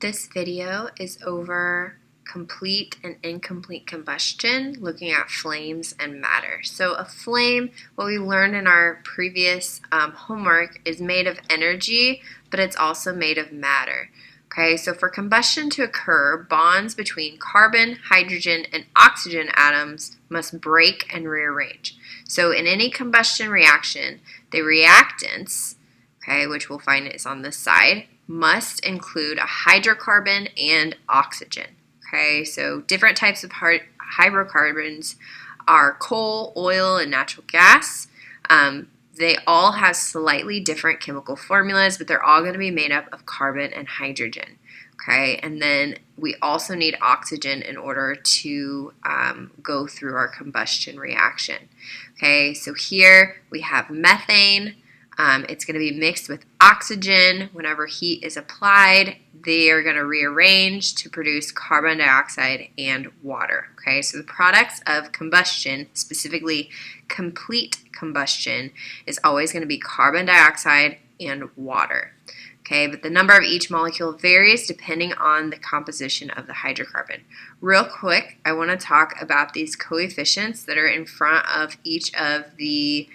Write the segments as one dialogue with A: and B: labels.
A: This video is over complete and incomplete combustion, looking at flames and matter. So a flame, what we learned in our previous homework, is made of energy, but it's also made of matter. Okay, so for combustion to occur, bonds between carbon, hydrogen, and oxygen atoms must break and rearrange. So in any combustion reaction, the reactants, okay, which we'll find is on this side, must include a hydrocarbon and oxygen. Okay, so different types of hydrocarbons are coal, oil, and natural gas. They all have slightly different chemical formulas, but they're all going to be made up of carbon and hydrogen. Okay, and then we also need oxygen in order to go through our combustion reaction. Okay, so here we have methane. It's going to be mixed with oxygen. Whenever heat is applied, they are going to rearrange to produce carbon dioxide and water. Okay, so the products of combustion, specifically complete combustion, is always going to be carbon dioxide and water. Okay, but the number of each molecule varies depending on the composition of the hydrocarbon. Real quick, I want to talk about these coefficients that are in front of each of the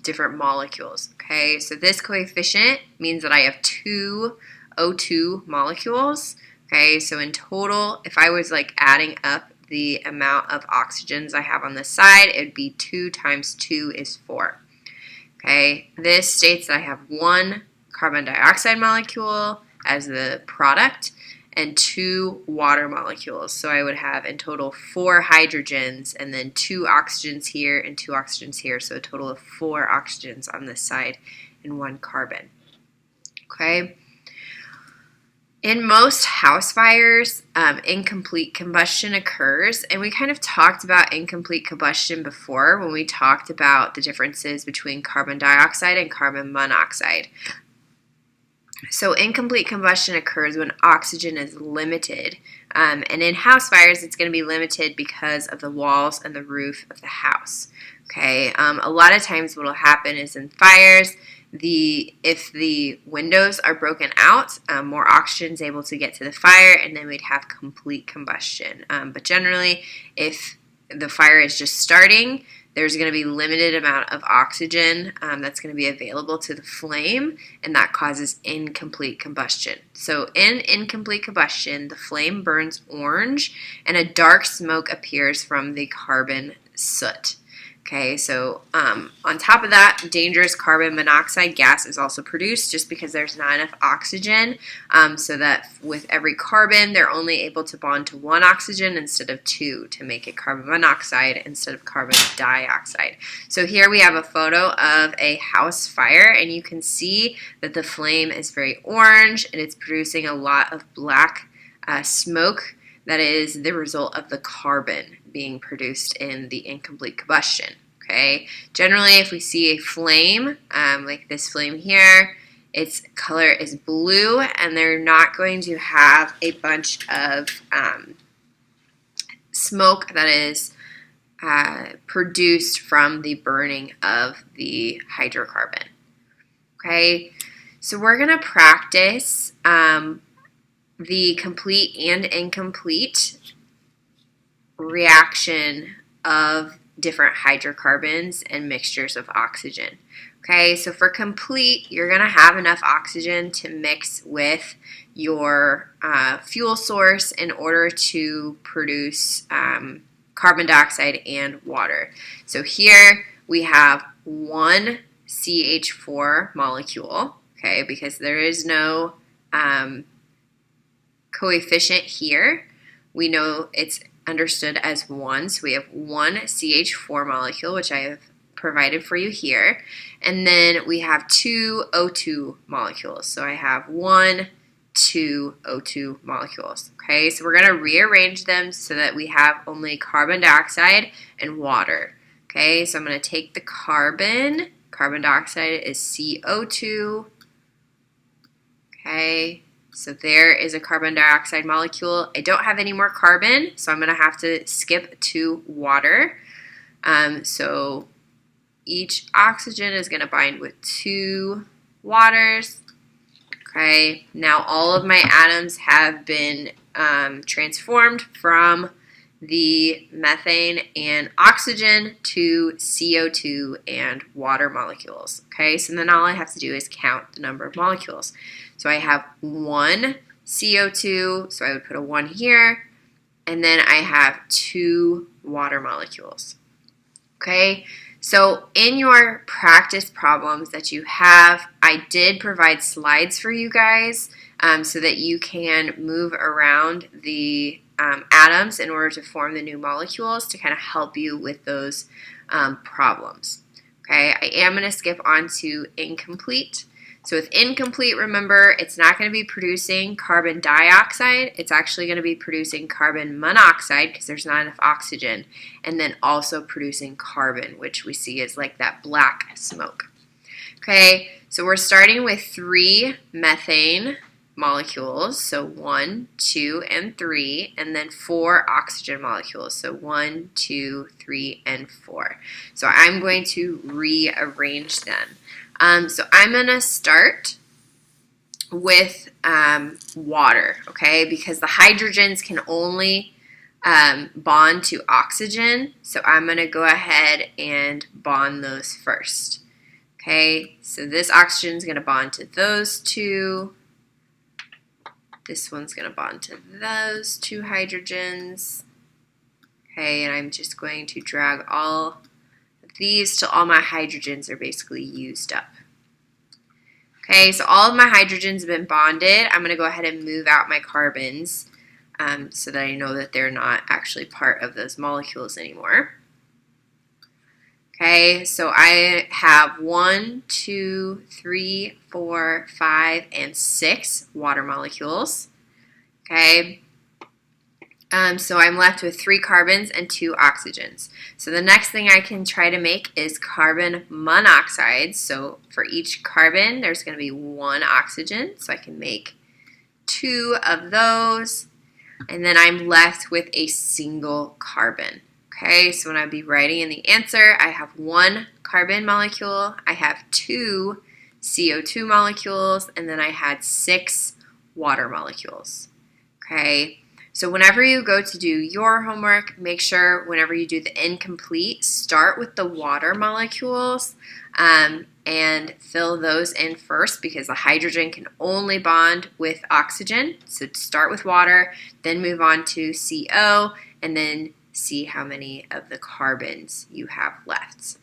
A: different molecules. Okay, so this coefficient means that I have two O2 molecules. Okay, so in total, if I was like adding up the amount of oxygens I have on this side, it would be 2 times 2 is 4. Okay, this states that I have one carbon dioxide molecule as the product and 2 water molecules. So I would have in total 4 hydrogens and then 2 oxygens here and 2 oxygens here. So a total of 4 oxygens on this side and 1 carbon. Okay. In most house fires, incomplete combustion occurs, and we kind of talked about incomplete combustion before when we talked about the differences between carbon dioxide and carbon monoxide. So incomplete combustion occurs when oxygen is limited, and in house fires it's going to be limited because of the walls and the roof of the house. Okay, a lot of times what will happen is in fires, if the windows are broken out, more oxygen is able to get to the fire, and then we'd have complete combustion. But generally, if the fire is just starting, there's going to be limited amount of oxygen that's going to be available to the flame, and that causes incomplete combustion. So in incomplete combustion, the flame burns orange, and a dark smoke appears from the carbon soot. Okay, so on top of that, dangerous carbon monoxide gas is also produced just because there's not enough oxygen, so that with every carbon, they're only able to bond to 1 oxygen instead of 2 to make it carbon monoxide instead of carbon dioxide. So here we have a photo of a house fire, and you can see that the flame is very orange, and it's producing a lot of black smoke. That is the result of the carbon being produced in the incomplete combustion. Okay, generally if we see a flame, like this flame here, its color is blue, and they're not going to have a bunch of smoke that is produced from the burning of the hydrocarbon. Okay, so we're going to practice the complete and incomplete reaction of different hydrocarbons and mixtures of oxygen. Okay, so for complete, you're going to have enough oxygen to mix with your fuel source in order to produce carbon dioxide and water. So here we have one CH4 molecule, okay, because there is no coefficient here. We know it's understood as 1, so we have one CH4 molecule, which I have provided for you here, and then we have 2 O2 molecules. So I have 1, 2 O2 molecules. Okay, so we're going to rearrange them so that we have only carbon dioxide and water. Okay, so I'm going to take the carbon dioxide is CO2. Okay, so there is a carbon dioxide molecule. I don't have any more carbon, so I'm going to have to skip to water. So each oxygen is going to bind with 2 waters. Okay, now all of my atoms have been transformed from the methane and oxygen to CO2 and water molecules. Okay, so then all I have to do is count the number of molecules. So I have 1 CO2, so I would put a 1 here, and then I have 2 water molecules. Okay, so in your practice problems that you have, I did provide slides for you guys so that you can move around the atoms in order to form the new molecules to kind of help you with those problems. Okay, I am going to skip on to incomplete. So with incomplete, remember, it's not going to be producing carbon dioxide. It's actually going to be producing carbon monoxide because there's not enough oxygen, and then also producing carbon, which we see as like that black smoke. Okay, so we're starting with 3 methane molecules, so 1, 2, and 3, and then 4 oxygen molecules, so 1, 2, 3, and 4. So I'm going to rearrange them. So I'm going to start with water, okay, because the hydrogens can only bond to oxygen, so I'm going to go ahead and bond those first. Okay, so this oxygen is going to bond to those 2. This one's going to bond to those 2 hydrogens. Okay, and I'm just going to drag all of these till all my hydrogens are basically used up. Okay, so all of my hydrogens have been bonded. I'm going to go ahead and move out my carbons so that I know that they're not actually part of those molecules anymore. Okay, so I have 1, 2, 3, 4, 5, and 6 water molecules. Okay, so I'm left with 3 carbons and 2 oxygens. So the next thing I can try to make is carbon monoxide. So for each carbon, there's going to be 1 oxygen. So I can make 2 of those. And then I'm left with a single carbon. Okay, so when I'd be writing in the answer, I have 1 carbon molecule, I have 2 CO2 molecules, and then I had 6 water molecules. Okay, so whenever you go to do your homework, make sure whenever you do the incomplete, start with the water molecules and fill those in first because the hydrogen can only bond with oxygen. So start with water, then move on to CO, and then see how many of the carbons you have left.